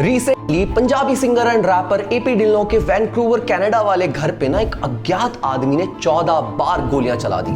Recently Punjabi singer and rapper AP Dhillon के Vancouver Canada वाले घर पे ना एक अज्ञात आदमी ने 14 बार गोलियां चला दी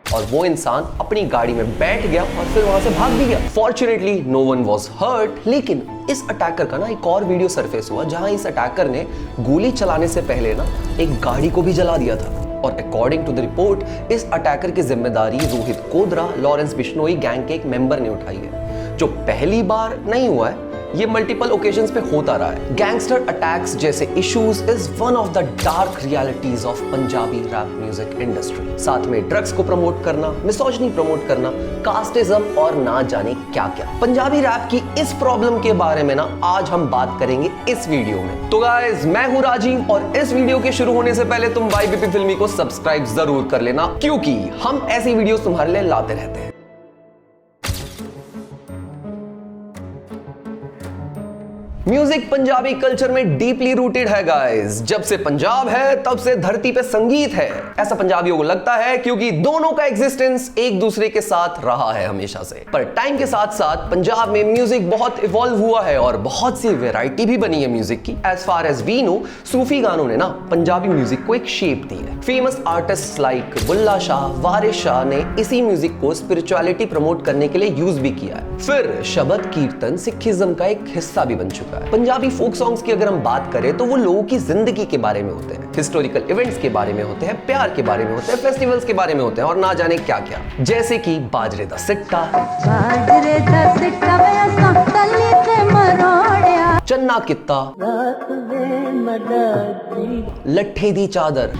और वो इंसान अपनी गाड़ी में बैठ गया और फिर वहां से भाग भी गया। Fortunately no one was hurt, लेकिन इस अटैकर का ना एक और वीडियो सरफेस हुआ जहां इस अटैकर ने गोली चलाने से पहले ना एक गाड़ी को भी जला दिया था। और अकॉर्डिंग टू द रिपोर्ट इस अटैकर की जिम्मेदारी रोहित कोदरा, लॉरेंस बिश्नोई गैंग के एक मेंबर ने उठाई है, जो पहली बार नहीं हुआ है, ये मल्टीपल ओकेजन्स पे होता रहा है। गैंगस्टर अटैक्स जैसे issues is one of the dark realities of Punjabi rap music industry. साथ में ड्रग्स को प्रमोट करना, मिसोजिनी प्रमोट करना, कास्टिज्म और ना जाने क्या क्या। पंजाबी रैप की इस प्रॉब्लम के बारे में ना आज हम बात करेंगे इस वीडियो में। तो गाइस, मैं हूं राजीव और इस वीडियो के शुरू होने से पहले तुम YBP फिल्मी को सब्सक्राइब जरूर कर लेना, क्योंकि हम ऐसी वीडियो तुम्हारे लिए लाते रहते हैं। म्यूजिक पंजाबी कल्चर में डीपली रूटेड है गाइस। जब से पंजाब है तब से धरती पे संगीत है, ऐसा पंजाबियों को लगता है, क्योंकि दोनों का एग्जिस्टेंस एक दूसरे के साथ रहा है हमेशा से। पर टाइम के साथ साथ पंजाब में म्यूजिक बहुत इवॉल्व हुआ है और बहुत सी वैरायटी भी बनी है म्यूजिक की। As far as we know, Sufi गानों ने ना पंजाबी म्यूजिक को एक शेप दी है। फेमस आर्टिस्ट लाइक बुल्ला शाह, वारिस शाह ने इसी म्यूजिक को स्पिरिचुअलिटी प्रमोट करने के लिए यूज भी किया है। फिर शबद कीर्तन सिखिज्म का एक हिस्सा भी बन चुका है। पंजाबी फोक सॉन्ग्स की अगर हम बात करें तो वो लोगों की जिंदगी के बारे में होते हैं, हिस्टोरिकल इवेंट्स के बारे में होते हैं, प्यार के बारे में होते हैं, फेस्टिवल्स के बारे में होते हैं और ना जाने क्या क्या। जैसे कि बाजरे दा सिट्टा, चन्ना कित्ता, लट्ठे दी चादर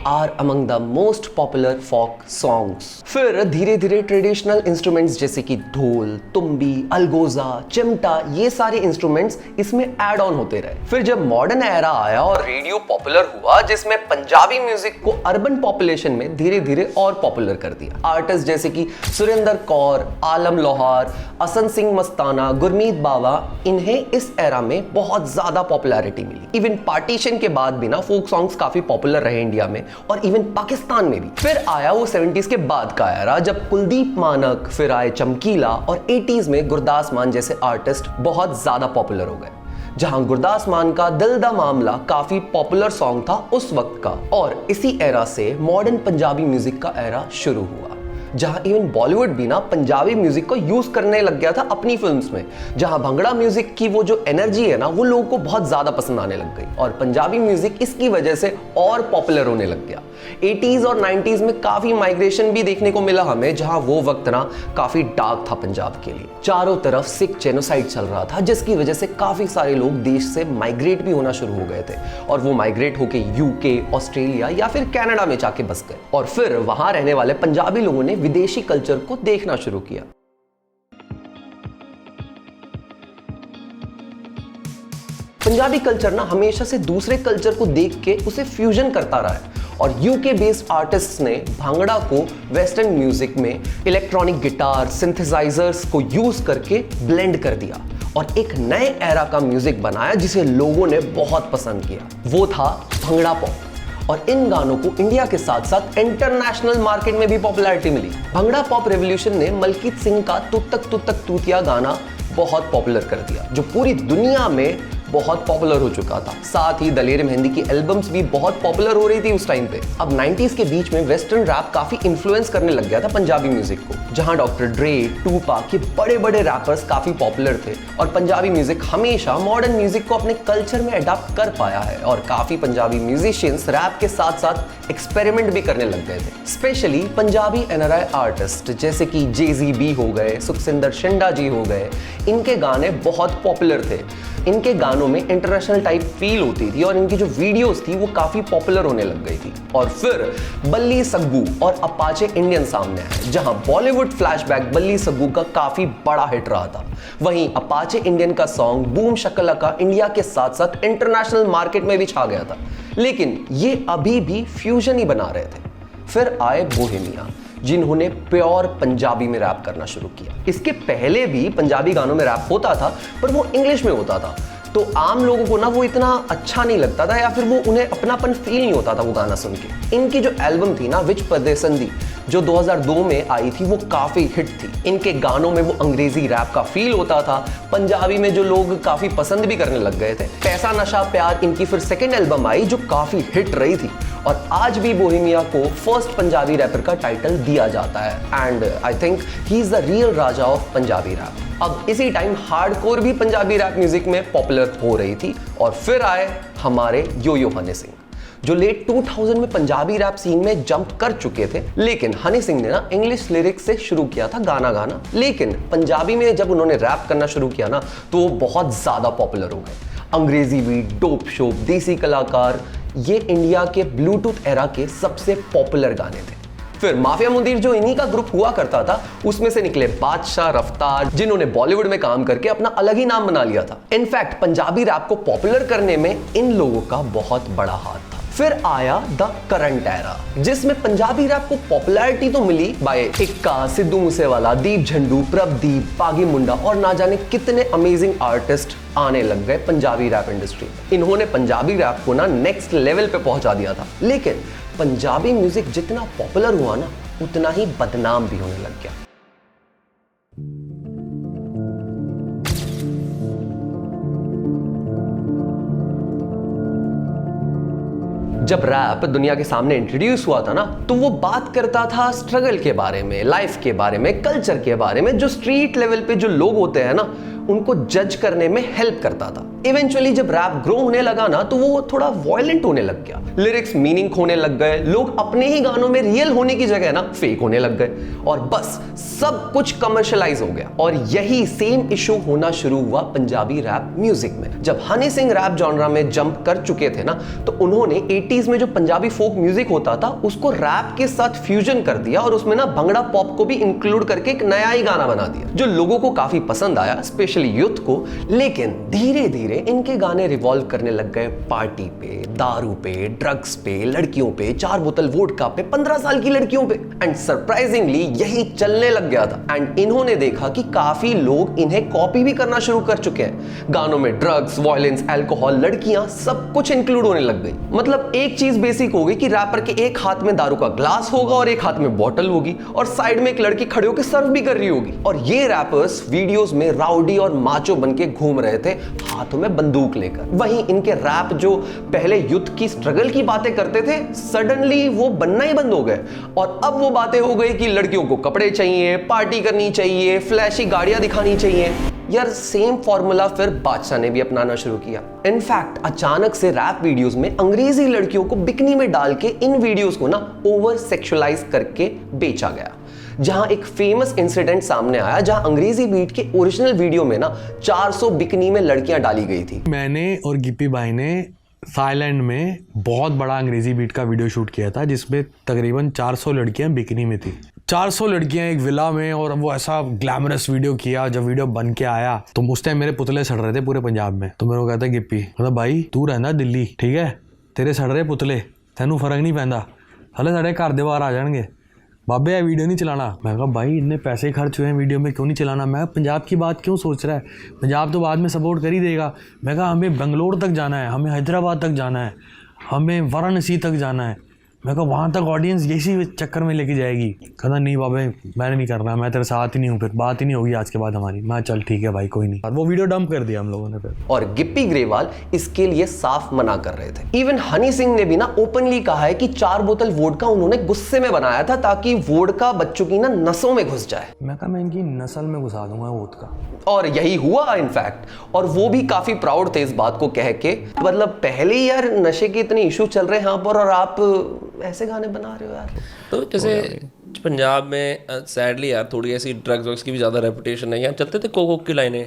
are among the most popular folk songs। फिर धीरे धीरे ट्रेडिशनल इंस्ट्रूमेंट्स जैसे कि ढोल, तुम्बी, अलगोजा, चिमटा, ये सारे इंस्ट्रूमेंट्स इसमें ऐड ऑन होते रहे। फिर जब मॉडर्न एरा आया और रेडियो पॉपुलर हुआ, जिसमें पंजाबी म्यूजिक को अर्बन पॉपुलेशन में धीरे धीरे और पॉपुलर कर दिया। आर्टिस्ट जैसे कि सुरेंद्र कौर, आलम लोहार, असन सिंह मस्ताना, गुरमीत बावा, इन्हें इस एरा में बहुत ज्यादा पॉपुलैरिटी मिली। इवन पार्टीशन के बाद भी ना फोक सॉन्ग्स काफी पॉपुलर रहे इंडिया में और इवन पाकिस्तान में भी। फिर आया वो 70s के बाद का एरा, जब कुलदीप मानक, फिर आए चमकीला और 80s में गुरदास मान जैसे आर्टिस्ट बहुत ज्यादा पॉपुलर हो गए। जहां गुरदास मान का दिल दा मामला काफी पॉपुलर सॉन्ग था उस वक्त का। और इसी एरा से मॉडर्न पंजाबी म्यूजिक का एरा शुरू हुआ, जहां इवन बॉलीवुड भी ना पंजाबी म्यूजिक को यूज करने लग गया था अपनी फिल्म्स में। जहां भंगड़ा म्यूजिक की वो जो एनर्जी है ना, वो लोगों को बहुत ज्यादा पसंद आने लग गई और पंजाबी म्यूजिक इसकी वजह से और पॉपुलर होने लग गया। 80s और 90s में काफी माइग्रेशन भी देखने को मिला हमें, जहां वो वक्त ना काफी डार्क था पंजाब के लिए। चारों तरफ सिख जेनोसाइड चल रहा था, जिसकी वजह से काफी सारे लोग देश से माइग्रेट भी होना शुरू हो गए थे और वो माइग्रेट होके यूके, ऑस्ट्रेलिया या फिर कनाडा में जाके बस गए। और फिर वहां रहने वाले पंजाबी लोगों ने विदेशी कल्चर को देखना शुरू किया। पंजाबी कल्चर ना हमेशा से दूसरे कल्चर को देख के उसे फ्यूजन करता रहा है और यूके बेस्ड आर्टिस्ट्स ने भांगड़ा को वेस्टर्न म्यूजिक में इलेक्ट्रॉनिक गिटार, सिंथेसाइजर्स को यूज करके ब्लेंड कर दिया और एक नए एरा का म्यूजिक बनाया जिसे लोगों ने बहुत पसंद किया। वो था भंगड़ा पॉप। और इन गानों को इंडिया के साथ साथ इंटरनेशनल मार्केट में भी पॉपुलैरिटी मिली। भंगड़ा पॉप रेवोल्यूशन ने मलकीत सिंह का तुतक तुतक तूतिया गाना बहुत पॉपुलर कर दिया, जो पूरी दुनिया में बहुत पॉपुलर हो चुका था। साथ ही दलेर मेहंदी की एल्बम्स भी बहुत पॉपुलर हो रही थी उस टाइम पे। अब 90s के बीच में वेस्टर्न रैप काफी इन्फ्लुएंस करने लग गया था पंजाबी म्यूजिक को, जहां डॉक्टर ड्रे, टूपाक के बड़े बड़े रैपर्स काफी पॉपुलर थे और पंजाबी म्यूजिक हमेशा मॉडर्न म्यूजिक को अपने कल्चर में अडॉप्ट कर पाया है और काफी पंजाबी म्यूजिशियंस रैप के साथ साथ एक्सपेरिमेंट भी करने लग गए थे। स्पेशली पंजाबी NRI आर्टिस्ट जैसे कि JZB हो गए, सुखसिंदर शिंडा जी हो गए, इनके गाने बहुत पॉपुलर थे। इनके गानों में इंटरनेशनल टाइप फील होती थी और इनकी जो वीडियोस थी वो काफी पॉपुलर होने लग गई थी। और फिर बल्ली सग्गू और अपाचे इंडियन सामने आए, जहां बॉलीवुड फ्लैशबैक बल्ली सग्गू का काफी बड़ा हिट रहा था। वहीं अपाचे इंडियन का सॉन्ग बूम शकलका इंडिया के साथ साथ इंटरनेशनल मार्केट में भी छा गया था, लेकिन ये अभी भी फ्यूजन ही बना रहे थे। फिर आए बोहेमिया, जिन्होंने प्योर पंजाबी में रैप करना शुरू किया। इसके पहले भी पंजाबी गानों में रैप होता था, पर वो इंग्लिश में होता था, तो आम लोगों को ना वो इतना अच्छा नहीं लगता था या फिर वो उन्हें अपनापन फील नहीं होता था वो गाना सुन के। इनकी जो एल्बम थी ना विच परदेसन दी, जो 2002 में आई थी वो काफी हिट थी। इनके गानों में वो अंग्रेजी रैप का फील होता था, पंजाबी में जो लोग काफी पसंद भी करने लग गए थे। पैसा नशा प्यार इनकी फिर सेकेंड एल्बम आई जो काफी हिट रही थी और आज भी बोहेमिया को फर्स्ट पंजाबी रैपर का टाइटल दिया जाता है and I think he is the real raja of Punjabi rap. अब इसी टाइम हार्डकोर भी पंजाबी रैप म्यूजिक में पॉपुलर हो रही थी और फिर आए हमारे यो यो हनी सिंह जो लेट 2000 में पंजाबी रैप सीन में जंप कर चुके थे। लेकिन हनी सिंह ने ना इंग्लिश लिरिक्स से शुरू किया था गाना गाना, लेकिन पंजाबी में जब उन्होंने रैप करना शुरू किया ना तो वो बहुत ज्यादा पॉपुलर हो गए। अंग्रेजी बीट, डोप शोप, देसी कलाकार, ये इंडिया के ब्लूटूथ एरा के सबसे पॉपुलर गाने थे। फिर माफिया मुंदीर जो इन्हीं का ग्रुप हुआ करता था, उसमें से निकले बादशाह, रफ्तार, जिन्होंने बॉलीवुड में काम करके अपना अलग ही नाम बना लिया था। इनफैक्ट पंजाबी रैप को पॉपुलर करने में इन लोगों का बहुत बड़ा हाथ था। फिर आया द करंट एरा जिसमें पंजाबी रैप को पॉपुलैरिटी तो मिली बाय इक्का, सिद्धू मूसेवाला, दीप झंडू, प्रभदीप, पागी मुंडा और ना जाने कितने अमेजिंग आर्टिस्ट आने लग गए पंजाबी रैप इंडस्ट्री में। इन्होंने पंजाबी रैप को ना नेक्स्ट लेवल पे पहुंचा दिया था। लेकिन पंजाबी म्यूजिक जितना पॉपुलर हुआ ना उतना ही बदनाम भी होने लग गया। जब रैप दुनिया के सामने इंट्रोड्यूस हुआ था ना तो वो बात करता था स्ट्रगल के बारे में, लाइफ के बारे में, कल्चर के बारे में। जो स्ट्रीट लेवल पे जो लोग होते हैं ना उनको जज करने में हेल्प करता था। इवेंचुअली जब रैप ग्रो होने लगा ना तो वो थोड़ा वायलेंट होने लग गया, लिरिक्स मीनिंग खोने लग गए, लोग अपने ही गानों में रियल होने की जगह ना फेक होने लग गए और बस सब कुछ कमर्शियलाइज हो गया। और यही सेम इशू होना शुरू हुआ पंजाबी रैप म्यूजिक में। जब हनी सिंह रैप जॉनरा में जंप कर चुके थे ना तो उन्होंने 80s में जो पंजाबी फोक म्यूजिक होता था उसको रैप के साथ फ्यूजन कर दिया और उसमें ना भंगड़ा पॉप को भी इंक्लूड करके एक नया ही गाना बना दिया जो लोगों को काफी पसंद आया, स्पेशली यूथ को। लेकिन धीरे धीरे इनके गाने रिवॉल्व करने लग गए पार्टी पे, दारू पे, ड्रग्स पे, लड़कियों पे, 4 बोतल वोडका पे, 15 साल की लड़कियों पे एंड सरप्राइजिंगली यही चलने लग गया था। एंड इन्होंने देखा कि काफी लोग इन्हें कॉपी भी करना शुरू कर चुके हैं। गानों में ड्रग्स, वायलेंस, अल्कोहल, लड़कियां सब कुछ इंक्लूड होने लग गई। मतलब एक चीज बेसिक हो गई कि रैपर के एक हाथ में दारू का ग्लास होगा और एक हाथ में बॉटल होगी और साइड में एक लड़की खड़े होकर सर्व भी कर रही होगी। और ये रैपर्स वीडियोस में राउडी और माचो बनके घूम रहे थे हाथों में बंदूक लेकर। वहीं इनके रैप जो पहले युद्ध की स्ट्रगल की बातें करते थे सडनली वो बनना ही बंद हो गए और अब वो बातें हो गई कि लड़कियों को कपड़े चाहिए, पार्टी करनी चाहिए, फ्लैशी गाड़ियां दिखानी चाहिए। यार सेम फॉर्मूला फिर बादशाह ने भी अपनाना शुरू किया। इनफैक्ट अचानक से रैप वीडियोस में अंग्रेजी लड़कियों को बिकनी में डाल के इन वीडियोस को ना ओवर सेक्सुअलाइज करके बेचा गया। जहां एक फेमस इंसिडेंट सामने आया जहां अंग्रेजी बीट के ओरिजिनल वीडियो में ना 400 बिकनी में लड़कियां डाली गई थी। मैंने और गिप्पी भाई ने थाईलैंड में बहुत बड़ा अंग्रेजी बीट का वीडियो शूट किया था जिसमें तकरीबन 400 लड़कियां बिकनी में थी। 400 लड़कियां एक विला में और वो ऐसा ग्लैमरस वीडियो किया। जब वीडियो बन के आया तो उस टाइम मेरे पुतले सड़ रहे थे पूरे पंजाब में। तो मेरे को कहता गिप्पी, मतलब भाई तू रहना दिल्ली, ठीक है, तेरे सड़ रहे पुतले, तेनू फर्क नहीं पैंदा, हले साढ़े घर दे बाहर आ जाएंगे, बाबे ये वीडियो नहीं चलाना। मैं कहा भाई इतने पैसे खर्च हुए हैं वीडियो में, क्यों नहीं चलाना। मैं पंजाब की बात क्यों सोच रहा है, पंजाब तो बाद में सपोर्ट कर ही देगा। मैं कहा हमें बेंगलोर तक जाना है, हमें हैदराबाद तक जाना है, हमें वाराणसी तक जाना है। मैं कहा वहाँ तक ऑडियंस इसी चक्कर में लेके जाएगी। कहता नहीं बाबे मैंने नहीं करना, मैं तेरे साथ ही नहीं हूँ, फिर बात ही नहीं होगी आज के बाद हमारी। मैं चल ठीक है भाई कोई नहीं। और वो वीडियो डंप कर दिया हम लोगों ने फिर। और गिप्पी ग्रेवाल इसके लिए साफ मना कर रहे थे। इवन हनी सिंह ने भी ना ओपनली कहा है कि 4 बोतल वोडका उन्होंने गुस्से में बनाया था ताकि वोडका बच्चों की ना नसों में घुस जाए। मैं कहा मैं इनकी नस्ल में घुसा दूंगा वोडका। और यही हुआ इनफैक्ट। और वो भी काफी प्राउड थे इस बात को कह के, मतलब पहले ही यार नशे के इतने इशू चल रहे हैं यहाँ पर और आप ऐसे गाने बना रहे हो यार। तो जैसे पंजाब में सैडली यार थोड़ी ऐसी ड्रग्स की भी ज़्यादा रेपुटेशन है। यहाँ चलते थे कोक की लाइनें,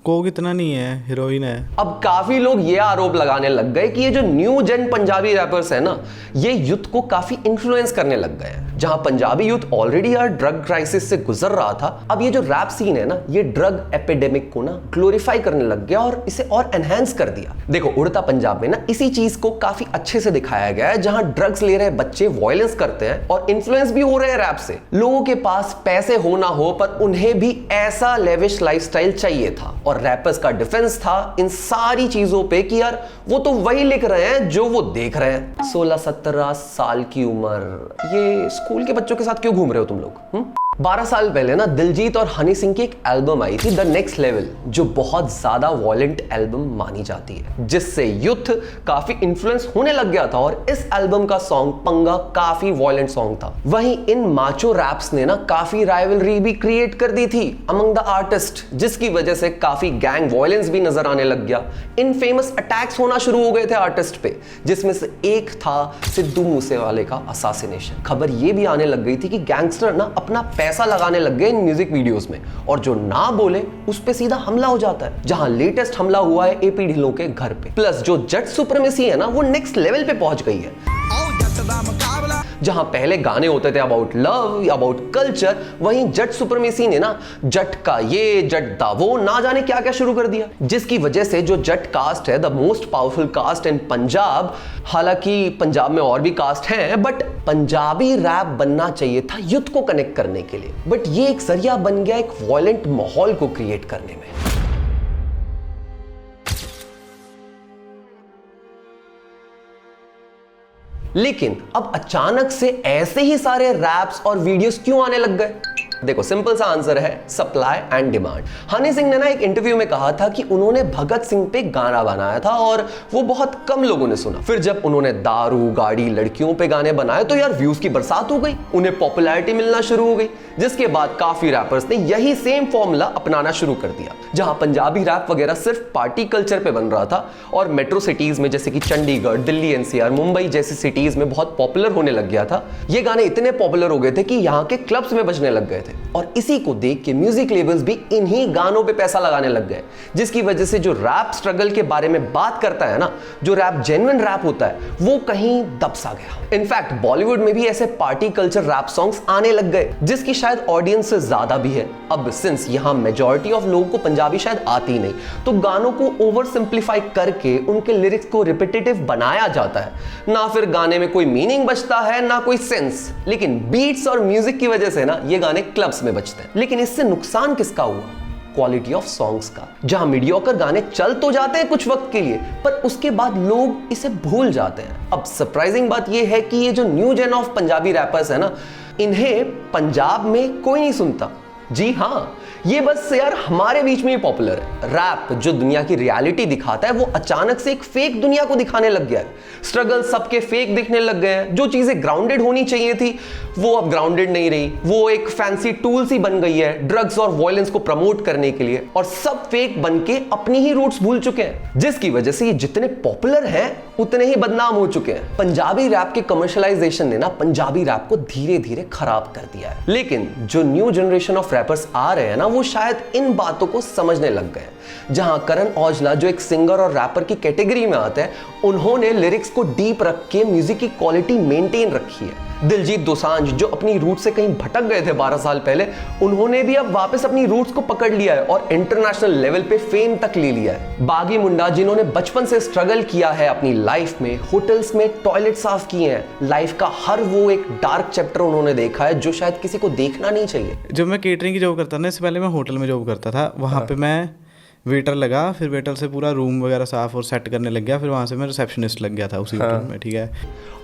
कोक इतना नहीं है, हीरोइन है। अब काफी लोग ये आरोप लगाने लग गए कि ये जो न्यू जेन पंजाबी रैपर्स है ना ये यूथ को काफी इन्फ्लुएंस करने लग गए हैं। जहां पंजाबी यूथ ऑलरेडी यार ड्रग क्राइसिस से गुजर रहा था, अब ये जो रैप सीन है ना ये ड्रग एपिडेमिक को ना ग्लोरीफाई करने लग गया और इसे और एनहांस कर दिया। देखो उड़ता पंजाब में ना इसी चीज को काफी अच्छे से दिखाया गया है, जहां ड्रग्स ले रहे बच्चे वायलेंस करते हैं और इन्फ्लुएंस भी हो रहे हैं रैप से। लोगों के पास पैसे हो ना हो पर उन्हें भी ऐसा लेविश लाइफस्टाइल चाहिए था और रैपर्स का डिफेंस था इन सारी चीजों पे कि यार वो तो वही लिख रहे हैं जो वो देख रहे हैं। 16-17 साल की उम्र, ये स्कूल के बच्चों के साथ क्यों घूम रहे हो तुम लोग? 12 साल पहले ना दिलजीत और हनी सिंह की एक एल्बम आई थी द नेक्स्ट लेवल, जो बहुत ज्यादा वॉयलेंट एल्बम मानी जाती है, जिससे यूथ काफी इन्फ्लुएंस होने लग गया था। और इस एल्बम का सॉन्ग पंगा काफी वॉयलेंट सॉन्ग था। वहीं इन माचो रैप्स ने ना काफी राइवलरी भी क्रिएट कर दी थी अमंग द आर्टिस्ट, जिसकी वजह से काफी गैंग वॉयलेंस भी नजर आने लग गया। इन फेमस अटैक्स होना शुरू हो गए थे आर्टिस्ट पे, जिसमें से एक था सिद्धू मूसेवाले का असासिनेशन। खबर ये भी आने लग गई थी कि गैंगस्टर ना अपना पैसा लगाने लग गए इन म्यूजिक वीडियोस में, और जो ना बोले उस पे सीधा हमला हो जाता है। जहां लेटेस्ट हमला हुआ है एपी ढिल्लों के घर पे। प्लस जो जट सुप्रीमेसी है ना वो नेक्स्ट लेवल पे पहुंच गई है। जहां पहले गाने होते थे अबाउट लव, अबाउट कल्चर, वहीं जट सुप्रीमेसी ने ना जट का ये, जट दा वो, ना जाने क्या क्या शुरू कर दिया, जिसकी वजह से जो जट कास्ट है, द मोस्ट पावरफुल कास्ट इन पंजाब, हालांकि पंजाब में और भी कास्ट हैं, बट पंजाबी रैप बनना चाहिए था यूथ को कनेक्ट करने के लिए, बट ये एक जरिया बन गया एक वॉयलेंट माहौल को क्रिएट करने में। लेकिन अब अचानक से ऐसे ही सारे रैप्स और वीडियोस क्यों आने लग गए? देखो सिंपल सा आंसर है supply and demand. Honey Singh ने ना एक इंटरव्यू में कहा था कि उन्होंने भगत सिंह पे गाना बनाया था और वो बहुत कम लोगों ने सुना। फिर जब उन्होंने दारू, गाड़ी, लड़कियों पे गाने बनाए तो यार व्यूज की बरसात हो गई, उन्हें पॉपुलैरिटी मिलना शुरू हो गई, जिसके बाद काफी रैपर्स ने यही सेम फॉर्मूला अपनाना शुरू कर दिया। जहां पंजाबी रैप वगैरह सिर्फ पार्टी कल्चर पे बन रहा था और मेट्रो सिटीज में जैसे कि चंडीगढ़, दिल्ली, एनसीआर, मुंबई जैसी सिटीज में बहुत पॉपुलर होने लग गया था, ये गाने इतने पॉपुलर हो गए थे कि यहाँ के क्लब्स में बजने लग गए थे। और इसी को देख के म्यूजिक लेबल्स भी इन्हीं गानों पे पैसा लगाने लग गए, जिसकी वजह से जो रैप स्ट्रगल के बारे में बात करता है ना, जो रैप जेन्युइन रैप होता है, वो कहीं दबसा गया। इनफैक्ट बॉलीवुड में भी ऐसे पार्टी कल्चर रैप सॉन्ग्स आने लग गए, जिसकी शायद ऑडियंस से ज्यादा भी है। अब सिंस यहां मेजॉरिटी ऑफ लोगों को पंजाबी शायद आती नहीं, तो गानों को ओवर सिंप्लीफाई करके उनके लिरिक्स को रिपीटेटिव बनाया जाता है। ना फिर गाने में कोई मीनिंग बचता है, ना कोई सेंस, लेकिन बीट्स और म्यूजिक की वजह से ना ये गाने क्लब्स में बजते हैं। लेकिन इससे नुकसान किसका हुआ? क्वालिटी ऑफ सॉन्ग्स का। जहां मीडियोकर गाने चल तो जाते हैं कुछ वक्त के लिए, पर उसके बाद लोग इसे भूल जाते हैं। अब सरप्राइजिंग बात यह है कि ये जो new gen of Punjabi rappers है ना, इन्हें पंजाब में कोई नहीं सुनता। जी हाँ, ये बस यार हमारे बीच में ही पॉपुलर है। रैप जो दुनिया की रियलिटी दिखाता है, वो अचानक से एक फेक दुनिया को दिखाने लग गया है। स्ट्रगल सबके फेक दिखने लग गए हैं। जो चीजें ग्राउंडेड होनी चाहिए थी, वो अब ग्राउंडेड नहीं रही। वो एक फैंसी टूल सी बन गई है ड्रग्स और वायलेंस को प्रमोट करने के लिए, और सब फेक बन के अपनी ही रूट्स भूल चुके हैं, जिसकी वजह से ये जितने पॉपुलर हैं उतने ही बदनाम हो चुके हैं। पंजाबी रैप के कमर्शियलाइजेशन ने ना पंजाबी रैप को धीरे धीरे खराब कर दिया है। लेकिन जो न्यू जनरेशन ऑफ रैपर्स आ रहे हैं ना, वो शायद इन बातों को समझने लग गए। जहां करण औजला जो एक सिंगर और रैपर की कैटेगरी में आते हैं, उन्होंने लिरिक्स को डीप रख के म्यूजिक की क्वालिटी मेंटेन रखी है। दिलजीत दोसांझ जो अपनी रूट से कहीं भटक गए थे 12 साल पहले, उन्होंने भी अब वापस अपनी रूट्स को पकड़ लिया है और इंटरनेशनल लेवल पे फेम तक ले लिया है। बागी मुंडा जिन्होंने बचपन से स्ट्रगल किया है अपनी लाइफ में, होटल्स में टॉयलेट साफ किए हैं, लाइफ का हर वो एक डार्क चैप्टर उन्होंने देखा है जो शायद किसी को देखना नहीं चाहिए। जब मैं केटरिंग की जॉब करता था ना, इससे पहले मैं होटल में जॉब करता था। वहाँ पे मैं वेटर लगा, फिर वेटर से पूरा रूम वगैरह साफ और सेट करने लग गया, फिर वहाँ से मैं रिसेप्शनिस्ट लग गया था उसी होटल में। ठीक है,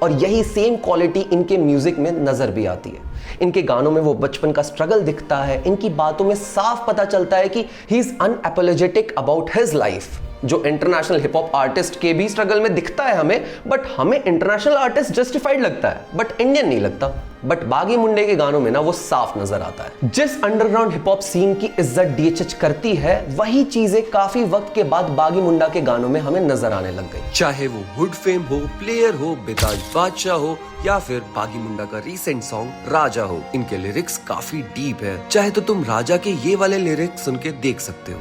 और यही सेम क्वालिटी इनके म्यूजिक में नजर भी आती है। इनके गानों में वो बचपन का स्ट्रगल दिखता है, इनकी बातों में साफ पता चलता है कि he is unapologetic about his life, जो इंटरनेशनल हिप हॉप आर्टिस्ट के भी स्ट्रगल में दिखता है हमें, बट हमें इंटरनेशनल आर्टिस्ट जस्टिफाइड लगता है, बट इंडियन नहीं लगता। बट बागी मुंडे के गानों में ना वो साफ नजर आता है। जिस अंडरग्राउंड हिप हॉप सीन की इज्जत डीएचएच करती है, वही चीजें काफी वक्त के बाद बागी मुंडा के गानों में हमें नजर आने लग गई। चाहे वो हुड फेम हो, प्लेयर हो, बेताज बादशाह हो, या फिर बागी मुंडा का रीसेंट सॉन्ग राजा हो, इनके लिरिक्स काफी डीप है। चाहे तो तुम राजा के ये वाले लिरिक्स सुन के देख सकते हो।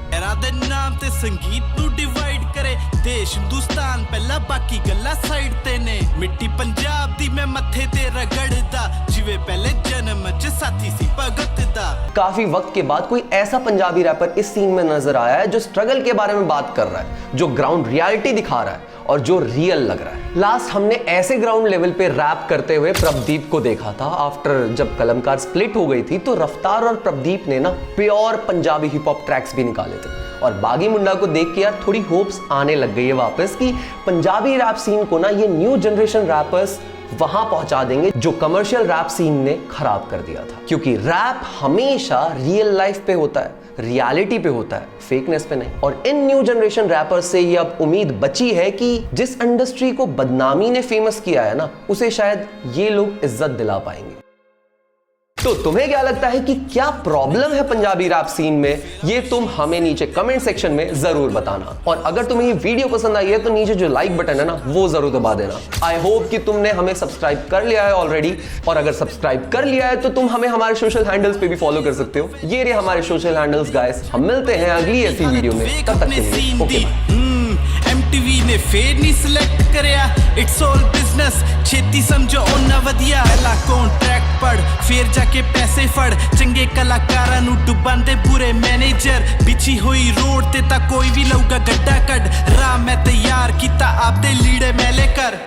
नाम ते संगीत नू डिवाइड करे, देश हिंदुस्तान पहला बाकी गल्ला साइड ते ने, मिट्टी पंजाब दी मैं मत्थे ते रगड़दा, जिवे पहले जन्म च साथी सी भगत दा। काफी वक्त के बाद कोई ऐसा पंजाबी रैपर इस सीन में नजर आया है जो स्ट्रगल के बारे में बात कर रहा है, जो ग्राउंड रियलिटी दिखा रहा है और जो रियल लग रहा है। लास्ट हमने ऐसे ग्राउंड लेवल पे रैप करते हुए प्रभदीप को देखा था। आफ्टर जब कलमकार स्प्लिट हो गई थी, तो रफ्तार और प्रभदीप ने ना pure Punjabi hip hop tracks भी निकाले थे, और बागी मुंडा को देख के यार थोड़ी होप्स आने लग गई है वापस कि पंजाबी रैप सीन को ना ये न्यू जनरेशन रैपर्स वहां पहुंचा देंगे जो कमर्शियल रैप सीन ने खराब कर दिया था। क्योंकि रैप हमेशा रियल लाइफ पे होता है, रियलिटी पे होता है, फेकनेस पे नहीं। और इन न्यू जनरेशन रैपर्स से ये अब उम्मीद बची है कि जिस इंडस्ट्री को बदनामी ने फेमस किया है ना, उसे शायद ये लोग इज्जत दिला पाएंगे। तो तुम्हें क्या लगता है कि क्या प्रॉब्लम है पंजाबी रैप सीन में? ये तुम हमें नीचे कमेंट सेक्शन में जरूर बताना। और अगर तुम्हें ये वीडियो पसंद आई है तो नीचे जो लाइक बटन है ना, वो जरूर दबा देना। आई होप कि तुमने हमें सब्सक्राइब कर लिया है ऑलरेडी, और अगर सब्सक्राइब कर लिया है तो तुम हमें हमारे सोशल हैंडल्स पे भी फॉलो कर सकते हो। ये रहे हमारे सोशल हैंडल्स गाइस। हम मिलते हैं अगली ऐसी वीडियो में, तब तक के लिए ओके बाय। MTV ने फेर नहीं सिलेक्ट करिया, इट्स ऑल बिजनेस, छेती समझो ओना वधिया। पहला कॉन्ट्रैक्ट पढ़ फिर जाके पैसे फड़, चंगे कलाकारां नूं डुबांदे बुरे मैनेजर। बिछी हुई रोड ते तां कोई भी लऊगा गड्ढा कड, राह मैं तैयार कीता आपदे लीड़े मैले कर।